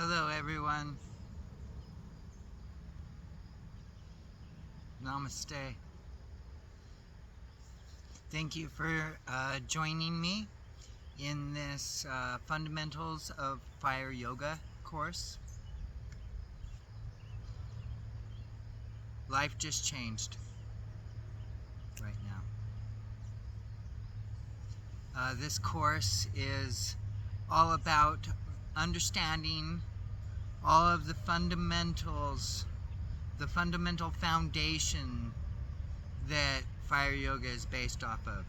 Hello, everyone. Namaste. Thank you for joining me in this Fundamentals of Fire Yoga course. Life just changed right now. This course is all about understanding all of the fundamentals, the fundamental foundation that Fire Yoga is based off of,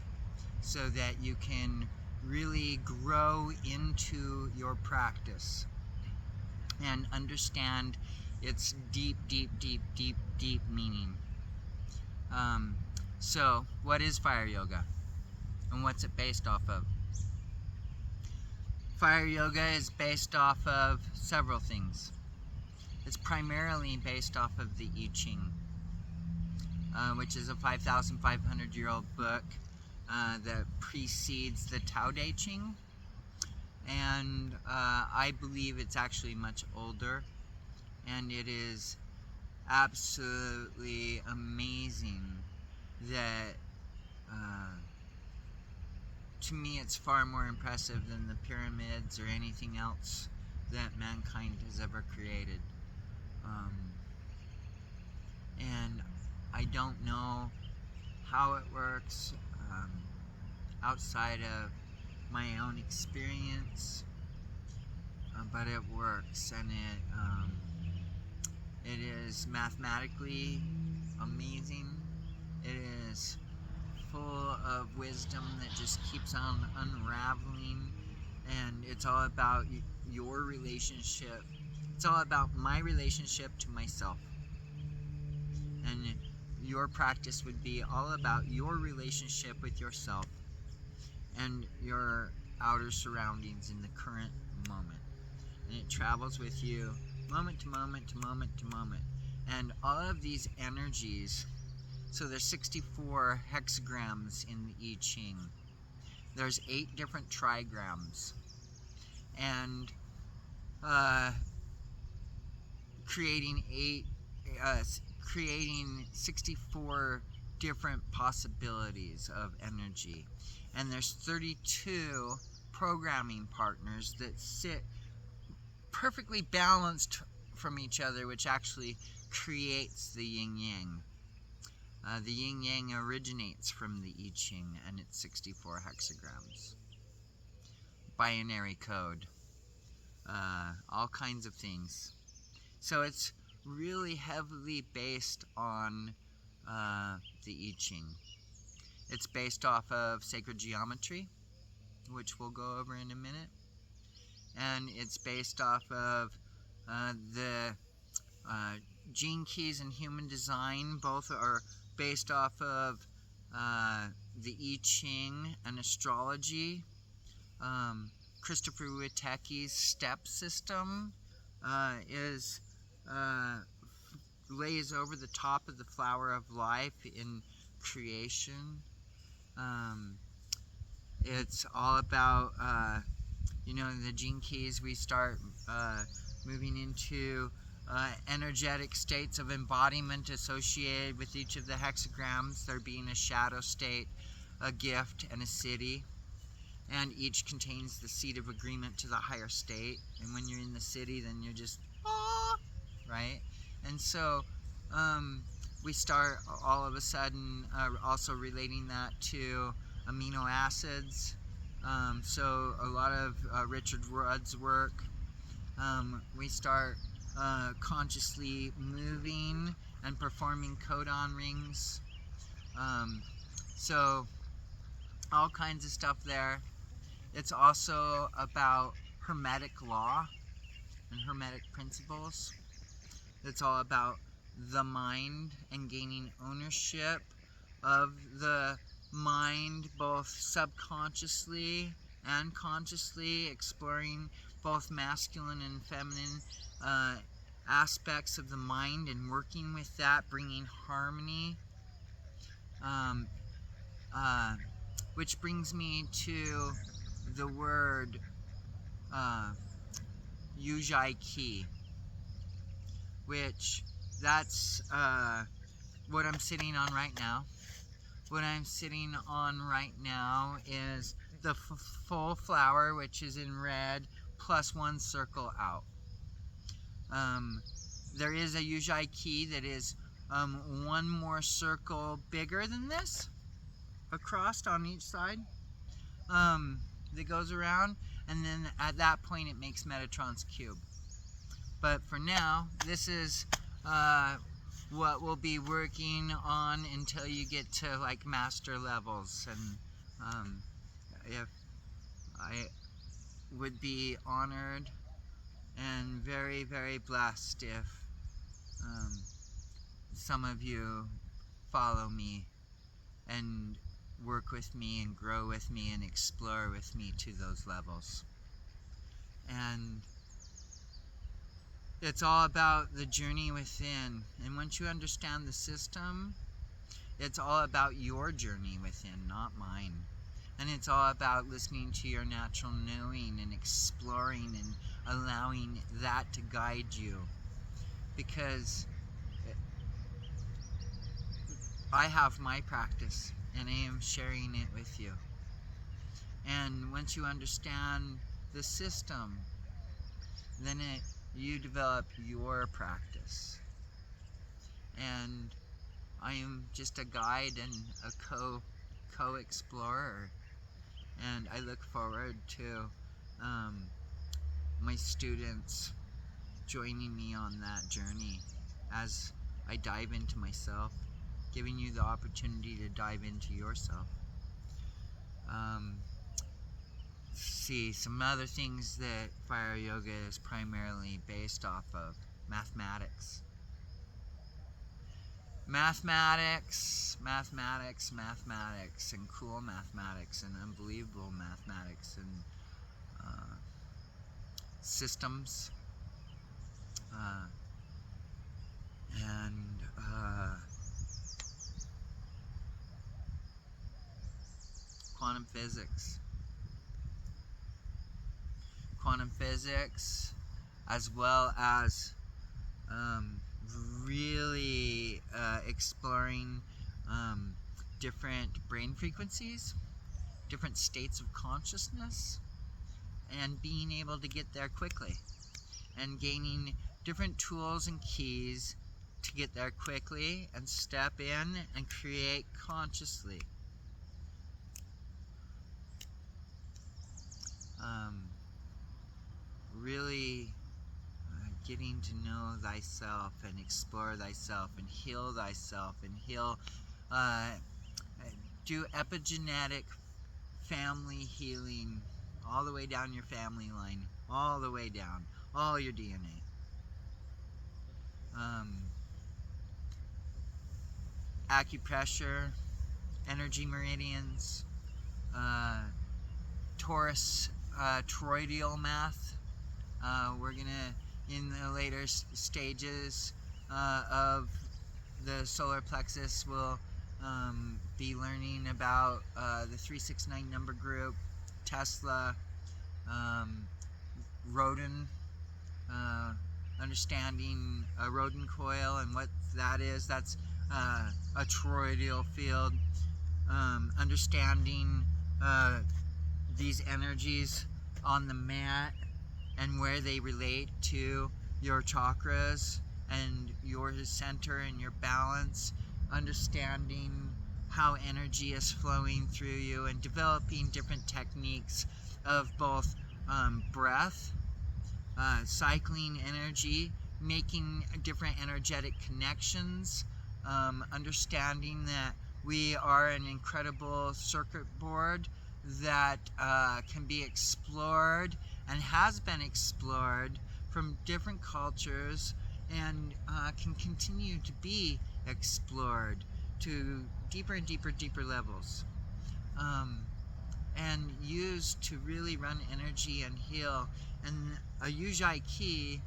so that you can really grow into your practice and understand its deep meaning. So, what is Fire Yoga and what's it based off of? Fire Yoga is based off of several things. It's primarily based off of the I Ching, which is a 5,500-year-old book that precedes the Tao Te Ching, and I believe it's actually much older, and it is absolutely amazing that to me it's far more impressive than the pyramids or anything else that mankind has ever created. And I don't know how it works outside of my own experience, but it works, and it is mathematically amazing. It is full of wisdom that just keeps on unraveling, and it's all about your relationship. It's all about my relationship to myself, and your practice would be all about your relationship with yourself and your outer surroundings in the current moment. And it travels with you moment to moment to moment to moment. And all of these energies, so there's 64 hexagrams in the I Ching. There's 8 different trigrams. And creating 64 different possibilities of energy. And there's 32 programming partners that sit perfectly balanced from each other, which actually creates the yin-yang. The yin-yang originates from the I Ching, and it's 64 hexagrams. Binary code. All kinds of things. So it's really heavily based on the I Ching. It's based off of sacred geometry, which we'll go over in a minute. And it's based off of the gene keys and human design. Both are based off of the I Ching and astrology. Christopher Witecki's step system is lays over the top of the flower of life in creation. It's all about the gene keys. We start moving into energetic states of embodiment associated with each of the hexagrams, there being a shadow state, a gift, and a city. And each contains the seed of agreement to the higher state. And when you're in the city, then you're just, right? And so we start all of a sudden also relating that to amino acids. So a lot of Richard Rudd's work. We start consciously moving and performing codon rings. So all kinds of stuff there. It's also about Hermetic law and Hermetic principles. It's all about the mind and gaining ownership of the mind, both subconsciously and consciously, exploring both masculine and feminine aspects of the mind and working with that, bringing harmony. Which brings me to the word Ujjayi key, which that's what I'm sitting on right now. What I'm sitting on right now is the full flower, which is in red, plus one circle out. There is a Ujjayi key that is one more circle bigger than this, across on each side, that goes around, and then at that point it makes Metatron's cube. But for now, this is what we'll be working on until you get to like master levels. And if I would be honored and very, very blessed if some of you follow me and work with me and grow with me and explore with me to those levels. And it's all about the journey within. And once you understand the system, it's all about your journey within, not mine. And it's all about listening to your natural knowing and exploring and allowing that to guide you. Because I have my practice and I am sharing it with you. And once you understand the system, then you develop your practice. And I am just a guide and a co-explorer. And I look forward to my students joining me on that journey as I dive into myself, giving you the opportunity to dive into yourself. See, some other things that Fire Yoga is primarily based off of: mathematics. Mathematics, and cool mathematics, and unbelievable mathematics, and systems, and quantum physics. Quantum physics, as well as really exploring different brain frequencies, different states of consciousness, and being able to get there quickly, and gaining different tools and keys to get there quickly and step in and create consciously. Really getting to know thyself and explore thyself and heal thyself and heal, do epigenetic family healing all the way down your family line, all the way down, all your DNA. Acupressure, energy meridians, Taurus toroidal math. We're gonna, in the later stages of the solar plexus, we'll be learning about the 369 number group, Tesla, Rodin, understanding a Rodin coil and what that is. That's a toroidal field. Understanding these energies on the mat and where they relate to your chakras and your center and your balance. Understanding how energy is flowing through you and developing different techniques of both breath, cycling energy, making different energetic connections, understanding that we are an incredible circuit board that can be explored and has been explored from different cultures and can continue to be explored to deeper and deeper levels, and used to really run energy and heal. And a Ujjayi key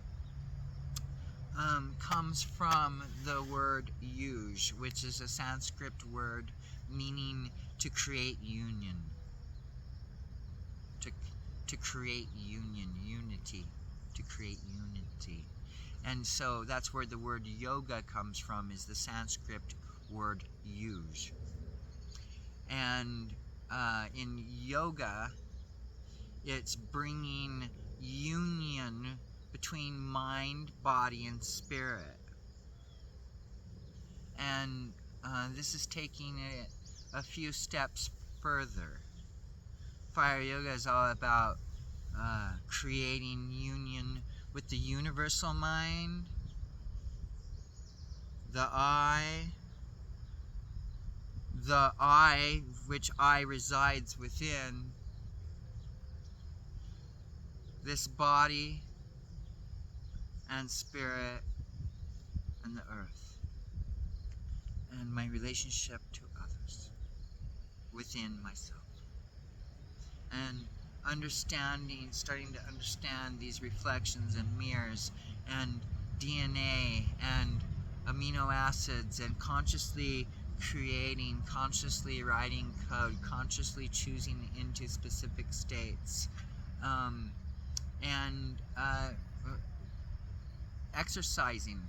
comes from the word yuj, which is a Sanskrit word meaning to create union. To create union, unity. to create unity. And so that's where the word yoga comes from, is the Sanskrit word yuj. And in yoga, it's bringing union between mind, body, and spirit. And this is taking it a few steps further. Fire yoga is all about creating union with the universal mind, the I which I resides within, this body and spirit and the earth, and my relationship to others within myself. And starting to understand these reflections and mirrors and DNA and amino acids, and consciously creating, consciously writing code, consciously choosing into specific states, and exercising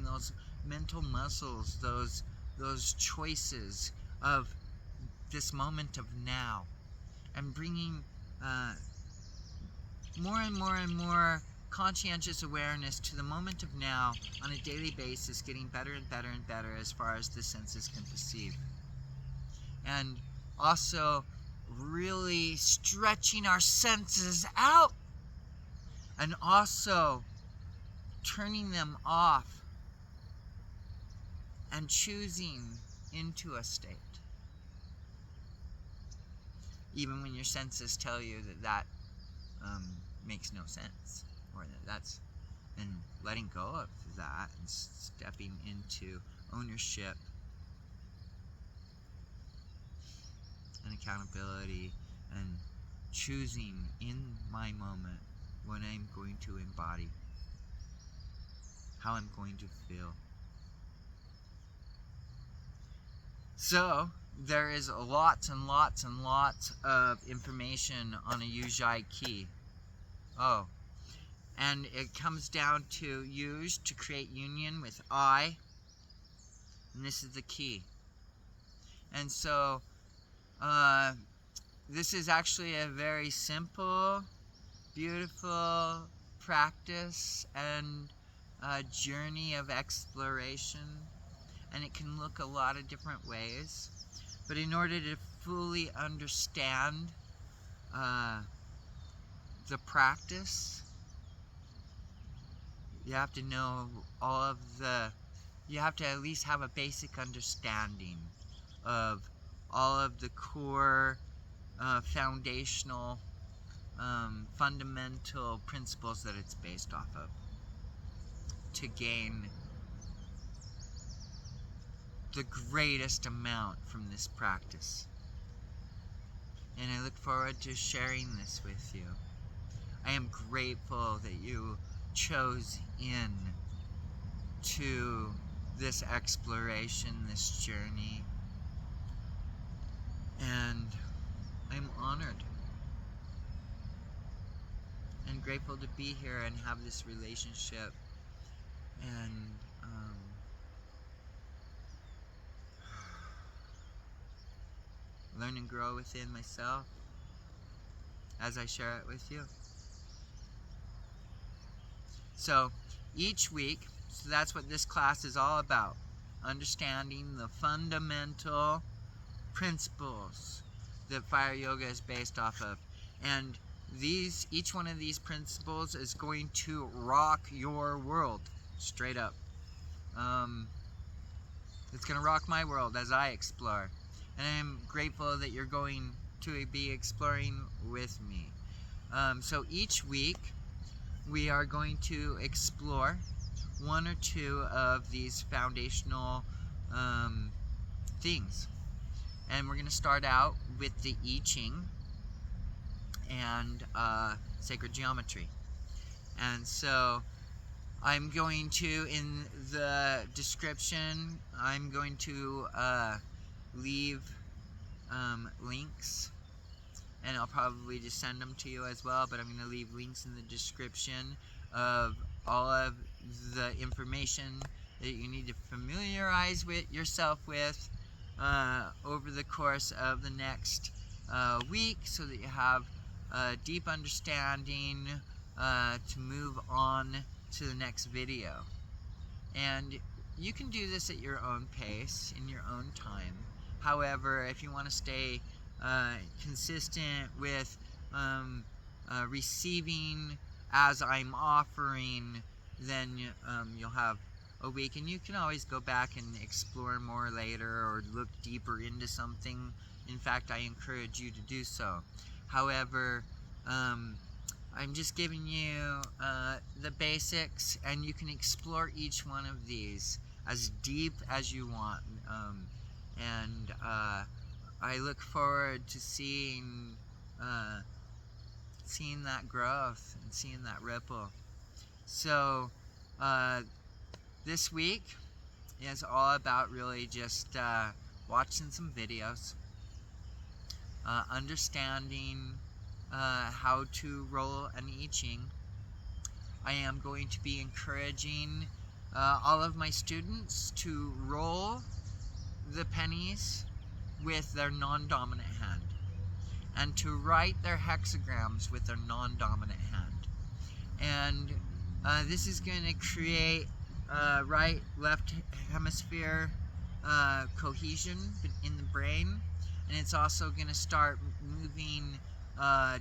those mental muscles, those choices of this moment of now, and bringing more and more and more conscientious awareness to the moment of now on a daily basis, getting better and better and better as far as the senses can perceive. And also really stretching our senses out, and also turning them off and choosing into a state, even when your senses tell you that makes no sense, or that's, and letting go of that and stepping into ownership and accountability, and choosing in my moment what I'm going to embody, how I'm going to feel. So there is lots and lots and lots of information on a Ujjayi key. Oh, and it comes down to use to create union with I, and this is the key. And so this is actually a very simple, beautiful practice and journey of exploration, and it can look a lot of different ways. But in order to fully understand the practice, you have to know you have to at least have a basic understanding of all of the core foundational fundamental principles that it's based off of, to gain the greatest amount from this practice. And I look forward to sharing this with you. I am grateful that you chose in to this exploration, this journey, and I'm honored and grateful to be here and have this relationship, and learn and grow within myself as I share it with you. So each week, so that's what this class is all about, understanding the fundamental principles that Fire Yoga is based off of. And each one of these principles is going to rock your world, straight up. It's going to rock my world as I explore. And I'm grateful that you're going to be exploring with me. So each week, we are going to explore one or two of these foundational things. And we're going to start out with the I Ching and sacred geometry. And so I'm going to, in the description, I'm going to leave links and I'll probably just send them to you as well, but I'm going to leave links in the description of all of the information that you need to familiarize yourself with over the course of the next week, so that you have a deep understanding to move on to the next video. And you can do this at your own pace, in your own time. However, if you want to stay consistent with receiving as I'm offering, then you'll have a week, and you can always go back and explore more later or look deeper into something. In fact, I encourage you to do so. However, I'm just giving you the basics, and you can explore each one of these as deep as you want. And I look forward to seeing that growth and seeing that ripple. So this week is all about really just watching some videos, understanding how to roll an I Ching. I am going to be encouraging all of my students to roll the pennies with their non-dominant hand, and to write their hexagrams with their non-dominant hand. And this is going to create right-left hemisphere cohesion in the brain, and it's also going to start moving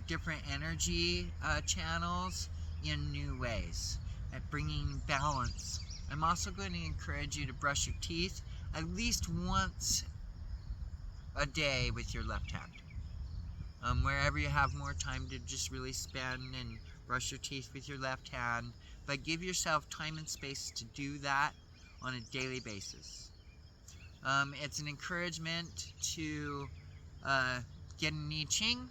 different energy channels in new ways, at bringing balance. I'm also going to encourage you to brush your teeth at least once a day with your left hand. Wherever you have more time to just really spend and brush your teeth with your left hand, but give yourself time and space to do that on a daily basis. It's an encouragement to get an I Ching.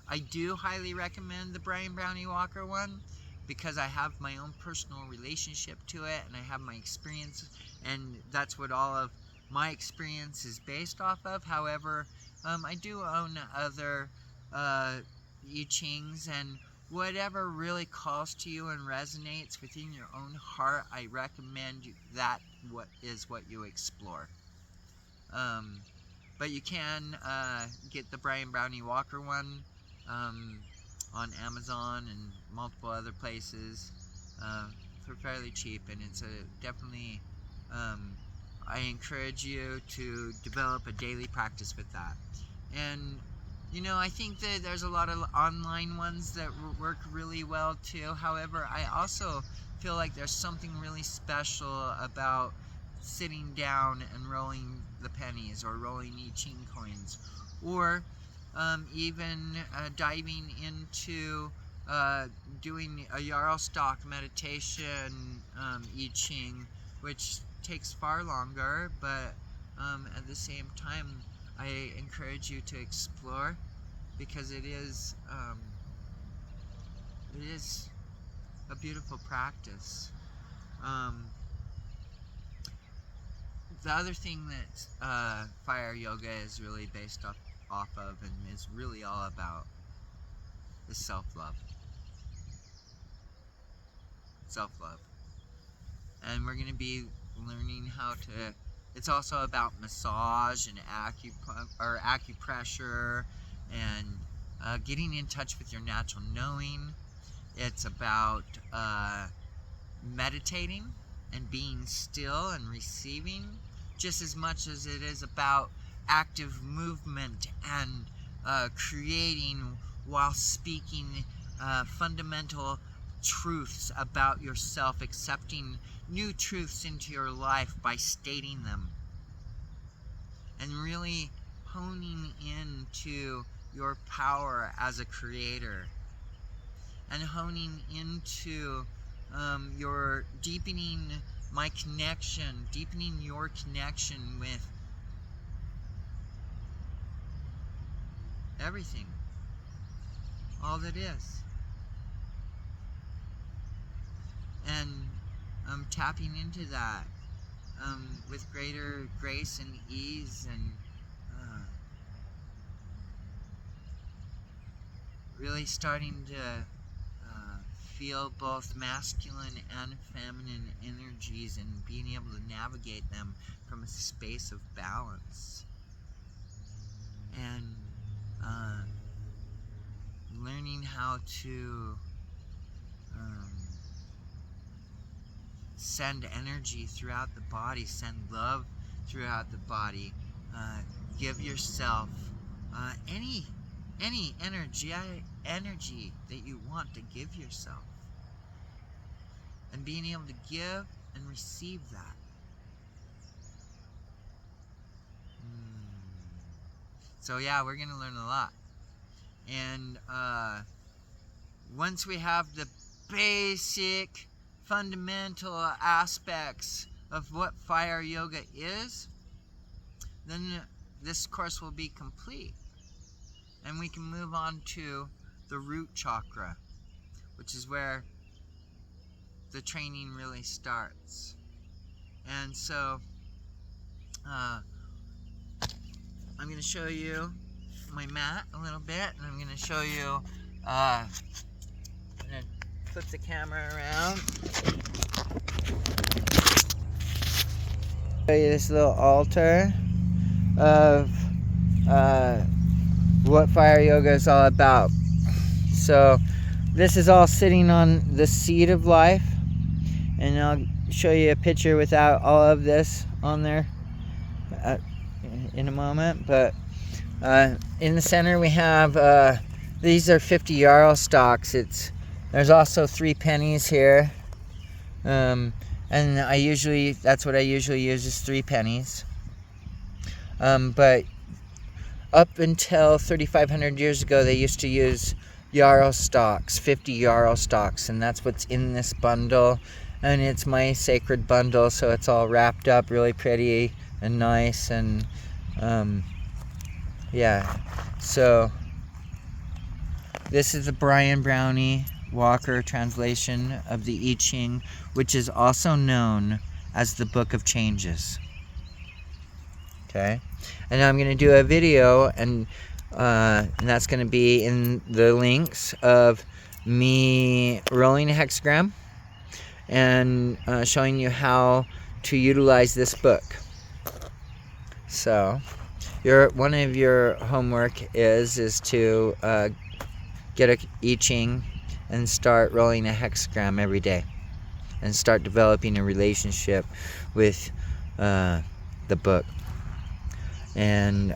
I do highly recommend the Brian Brownie Walker one, because I have my own personal relationship to it, and I have my experience, and that's what all of my experience is based off of. However, I do own other I Chings, and whatever really calls to you and resonates within your own heart, I recommend that what you explore. But you can get the Brian Brownie Walker one on Amazon and multiple other places for fairly cheap, and it's definitely I encourage you to develop a daily practice with that. And I think that there's a lot of online ones that work really well too. However, I also feel like there's something really special about sitting down and rolling the pennies, or rolling I Ching coins, or even diving into doing a Jarlstock meditation I Ching, which takes far longer, but at the same time, I encourage you to explore, because it is a beautiful practice. The other thing that fire yoga is really based off of, and is really all about, is self-love. Self-love. And we're going to be learning how to, it's also about massage and acupressure, and getting in touch with your natural knowing. It's about meditating and being still and receiving, just as much as it is about active movement and creating while speaking fundamental truths about yourself, accepting new truths into your life by stating them, and really honing into your power as a creator, and honing into your deepening your connection with everything, all that is, and tapping into that with greater grace and ease, and really starting to feel both masculine and feminine energies and being able to navigate them from a space of balance. And learning how to send energy throughout the body, send love throughout the body, give yourself any energy that you want to give yourself, and being able to give and receive that. So yeah, we're gonna learn a lot. And once we have the basic fundamental aspects of what fire yoga is, then this course will be complete, and we can move on to the root chakra, which is where the training really starts. And so I'm going to show you my mat a little bit, and I'm going to show you I'm going to flip the camera around. Show you this little altar of what fire yoga is all about. So this is all sitting on the seat of life, and I'll show you a picture without all of this on there in a moment. But in the center we have these are 50 yarrow stalks. There's also 3 pennies here, and that's what I usually use, is 3 pennies. But up until 3,500 years ago, they used to use yarrow stalks, 50 yarrow stalks, and that's what's in this bundle. And it's my sacred bundle, so it's all wrapped up really pretty and nice. And yeah, so this is the Brian Brownie Walker translation of the I Ching, which is also known as the Book of Changes. Okay, and now I'm going to do a video, and that's going to be in the links of me rolling a hexagram and showing you how to utilize this book. So one of your homework is to get a I Ching and start rolling a hexagram every day, and start developing a relationship with the book. And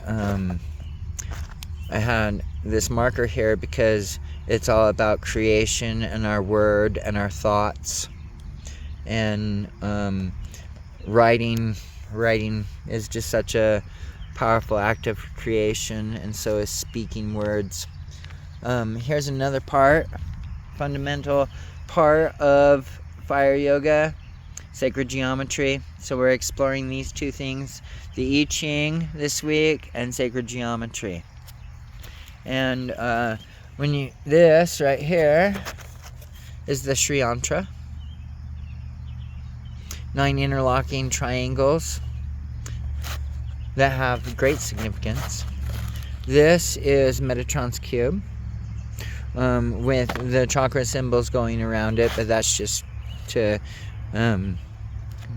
I had this marker here because it's all about creation and our word and our thoughts. And writing is just such a powerful act of creation, and so is speaking words. Here's another fundamental part of fire yoga: sacred geometry. So we're exploring these 2 things, the I Ching this week and sacred geometry. And this right here is the Sri Yantra, 9 interlocking triangles that have great significance. This is Metatron's cube, with the chakra symbols going around it, but that's just to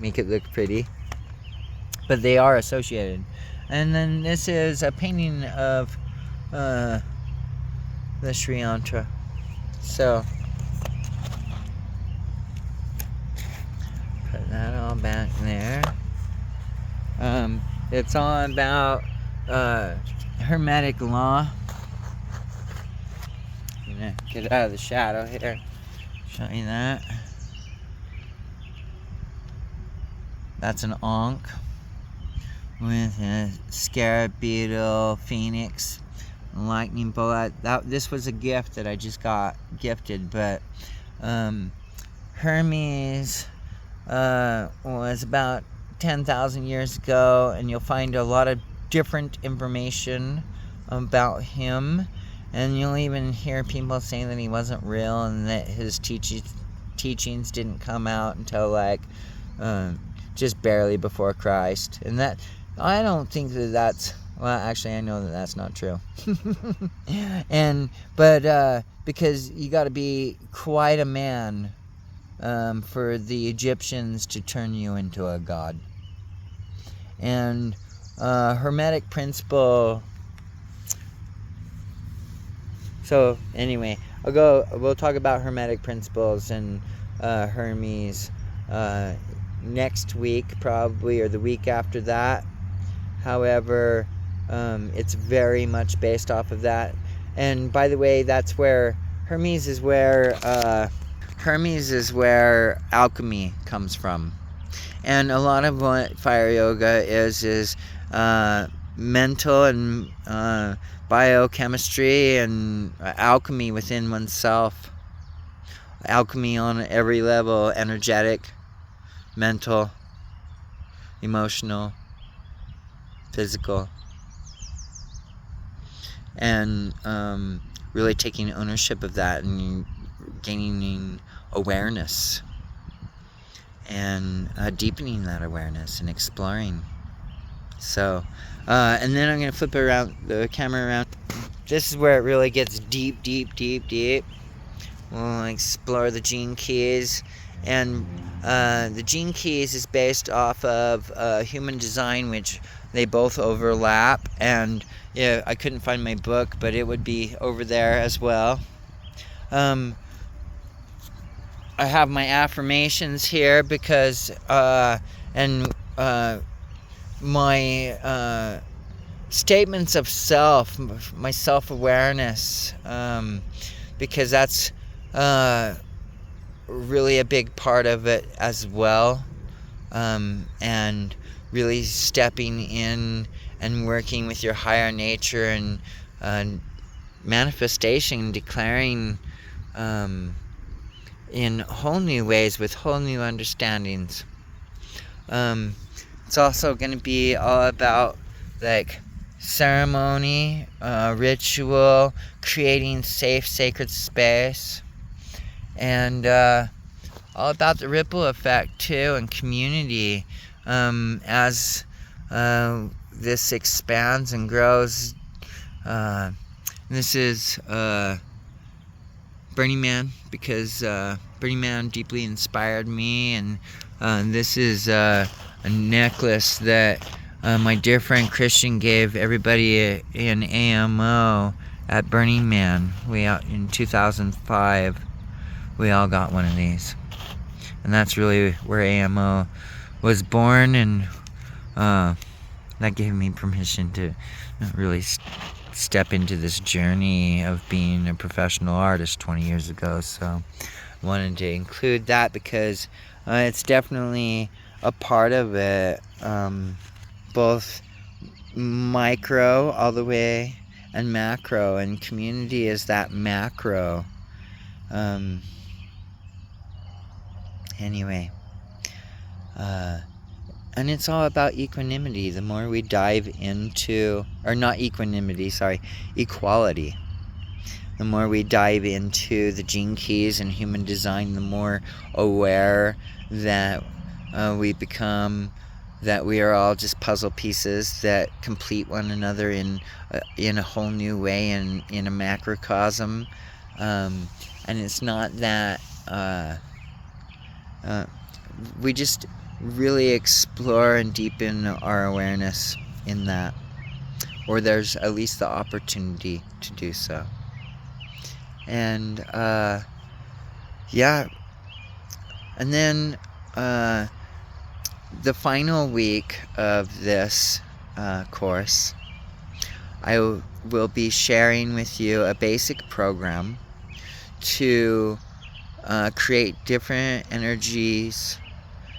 make it look pretty. But they are associated. And then this is a painting of the Sri Yantra. So put that all back there. It's all about Hermetic law. I'm gonna get out of the shadow here. Show you that. That's an ankh with a scarab beetle, phoenix, lightning bolt. This was a gift that I just got gifted, but Hermes was about 10,000 years ago, and you'll find a lot of different information about him, and you'll even hear people saying that he wasn't real and that his teachings didn't come out until just barely before Christ. And that, I don't think that that's Well, actually, I know that that's not true. Because you got to be quite a man for the Egyptians to turn you into a god. And Hermetic principle. So anyway, we'll talk about Hermetic principles and Hermes next week probably, or the week after that. However, it's very much based off of that. And by the way, that's where Hermes is where alchemy comes from. And a lot of what fire yoga is mental and biochemistry and alchemy within oneself. Alchemy on every level: energetic, mental, emotional, physical. And really taking ownership of that and gaining awareness and deepening that awareness and exploring. So, and then I'm going to flip the camera around. This is where it really gets deep. We'll explore the gene keys. And the gene keys is based off of human design, which they both overlap. And yeah, I couldn't find my book, but it would be over there as well. I have my affirmations here because my statements of self, my self-awareness, because that's really a big part of it as well, and really stepping in and working with your higher nature and manifestation, declaring in whole new ways with whole new understandings. It's also going to be all about like ceremony, ritual, creating safe, sacred space, and all about the ripple effect too, and community as this expands and grows. This is Burning Man, because Burning Man deeply inspired me, and this is a necklace that my dear friend Christian gave everybody in AMO at Burning Man. In 2005, we all got one of these, and that's really where AMO was born, and that gave me permission to really step into this journey of being a professional artist 20 years ago. So I wanted to include that because it's definitely a part of it, both micro all the way and macro, and community is that macro. Anyway, and it's all about equanimity. The more we dive into, or not equanimity, sorry, equality. The more we dive into the gene keys and human design, the more aware that we become, that we are all just puzzle pieces that complete one another in a whole new way, and in a macrocosm. And it's not that we just really explore and deepen our awareness in that, or there's at least the opportunity to do so. And yeah, and then the final week of this course, I will be sharing with you a basic program to create different energies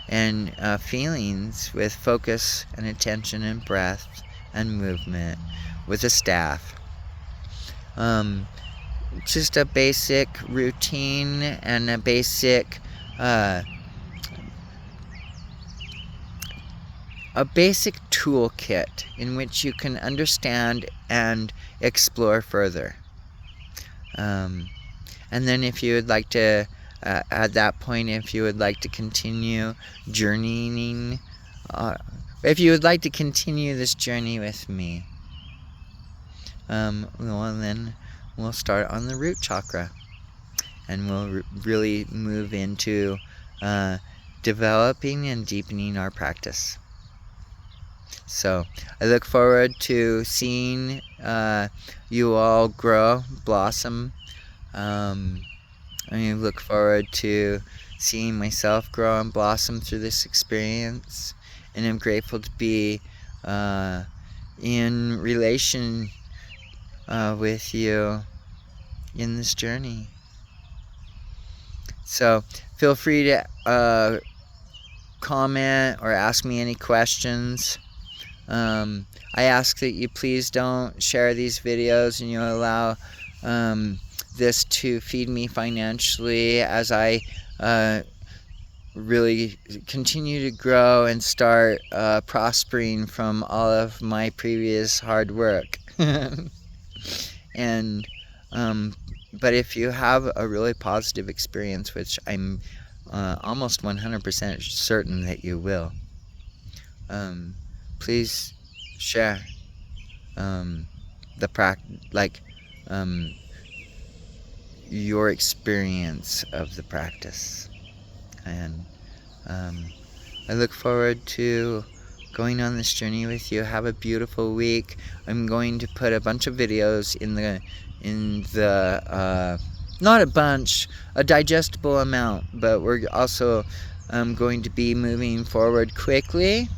and feelings with focus and attention and breath and movement with a staff. Just a basic routine and a basic toolkit in which you can understand and explore further. And then if you would like to, at that point, if you would like to continue journeying, if you would like to continue this journey with me, well, then we'll start on the root chakra, and we'll really move into developing and deepening our practice. So I look forward to seeing you all grow, blossom. I look forward to seeing myself grow and blossom through this experience, and I'm grateful to be in relation with you in this journey. So feel free to comment or ask me any questions. I ask that you please don't share these videos, and you allow this to feed me financially as I really continue to grow and start prospering from all of my previous hard work. And but if you have a really positive experience, which I'm almost 100% certain that you will, please share your experience of the practice. And I look forward to going on this journey with you. Have a beautiful week. I'm going to put a bunch of videos in the not a bunch, a digestible amount, but we're also going to be moving forward quickly,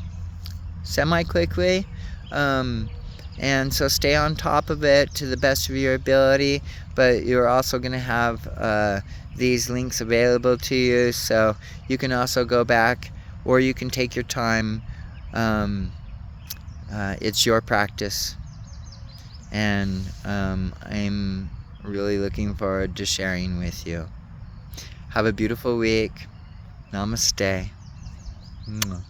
semi-quickly, and so stay on top of it to the best of your ability. But you're also going to have these links available to you, so you can also go back, or you can take your time. It's your practice, and I'm really looking forward to sharing with you. Have a beautiful week. Namaste. Mwah.